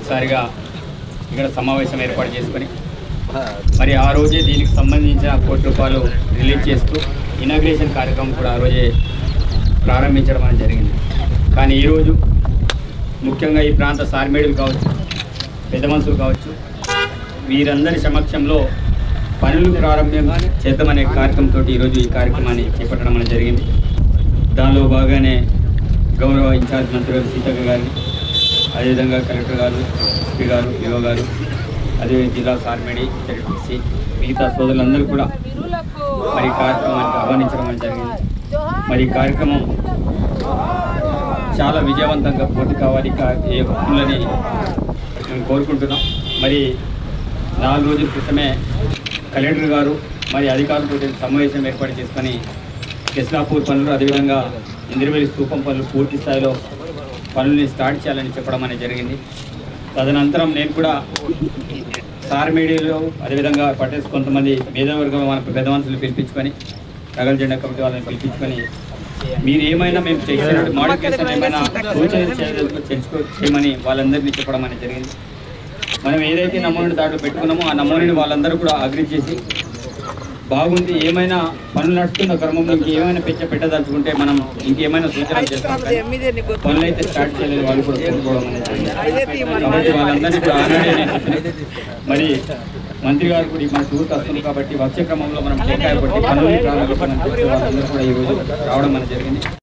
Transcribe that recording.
ఒకసారిగా ఇక్కడ సమావేశం ఏర్పాటు చేసుకొని మరి ఆ రోజే దీనికి సంబంధించిన ₹1 రిలీజ్ చేస్తూ ఇనాగ్రేషన్ కార్యక్రమం కూడా ఆ రోజే ప్రారంభించడం అనేది జరిగింది. కానీ ఈరోజు ముఖ్యంగా ఈ ప్రాంత సార్మేడులు కావచ్చు, పెద్ద మనుషులు కావచ్చు, వీరందరి సమక్షంలో పనులు ప్రారంభం చేద్దామనే కార్యక్రమంతో ఈరోజు ఈ కార్యక్రమాన్ని చేపట్టడం అనేది జరిగింది. దానిలో భాగంగానే గౌరవ ఇన్ఛార్జ్ మంత్రి గారు సీతక్క గారిని, అదేవిధంగా కలెక్టర్ గారు, ఎస్పీ గారు, ఈఓ గారు, అదేవిధంగా జిల్లా సార్మేడి, జెడ్పీసీ, మిగతా సోదరులందరూ కూడా మరి కార్యక్రమానికి ఆహ్వానించడం అనేది జరిగింది. మరి ఈ కార్యక్రమం చాలా విజయవంతంగా పూర్తి కావాలి ఏ పనులని మేము కోరుకుంటున్నాం. మరి 4 రోజుల క్రితమే కలెక్టర్ గారు మరి అధికారులతో సమావేశం ఏర్పాటు చేసుకొని కృష్ణాపూర్ పనులు, అదేవిధంగా ఇంద్రవెల్లి స్తూపం పనులు పూర్తి స్థాయిలో పనుల్ని స్టార్ట్ చేయాలని చెప్పడం అనేది జరిగింది. తదనంతరం నేను కూడా సార్మేడిలో అదేవిధంగా పట్టేసి కొంతమంది మేధావర్గం మనకు పెద్ద మనుషులు పిలిపించుకొని, రగల్ జెండా కమిటీ వాళ్ళని పిలిపించుకొని మీరు ఏమైనా మేము చేసినట్టు మోడిఫికేషన్ ఏమైనా సూచనలు చేయమని వాళ్ళందరినీ చెప్పడం అనేది జరిగింది. మనం ఏదైతే నమూనాని దాంట్లో పెట్టుకున్నామో ఆ నమూనాని వాళ్ళందరూ కూడా అగ్రి చేసి బాగుంది, ఏమైనా పనులు నడుస్తున్న క్రమంలో ఇంకేమైనా పెట్టదలుచుకుంటే మనం ఇంకేమైనా సూచనలు చేస్తాం. పనులు అయితే స్టార్ట్ చేయలేదు వాళ్ళు కూడా కోరుకోవడం అనేది. కాబట్టి వాళ్ళందరినీ కూడా ఆనాడే మరి మంత్రి గారు కూడా మన టూర్కి వస్తుంది కాబట్టి వచ్చే క్రమంలో మనం టేకాయ పట్టి పనులు ప్రారంభించాలని వాళ్ళందరూ కూడా ఈరోజు రావడం అనేది జరిగింది.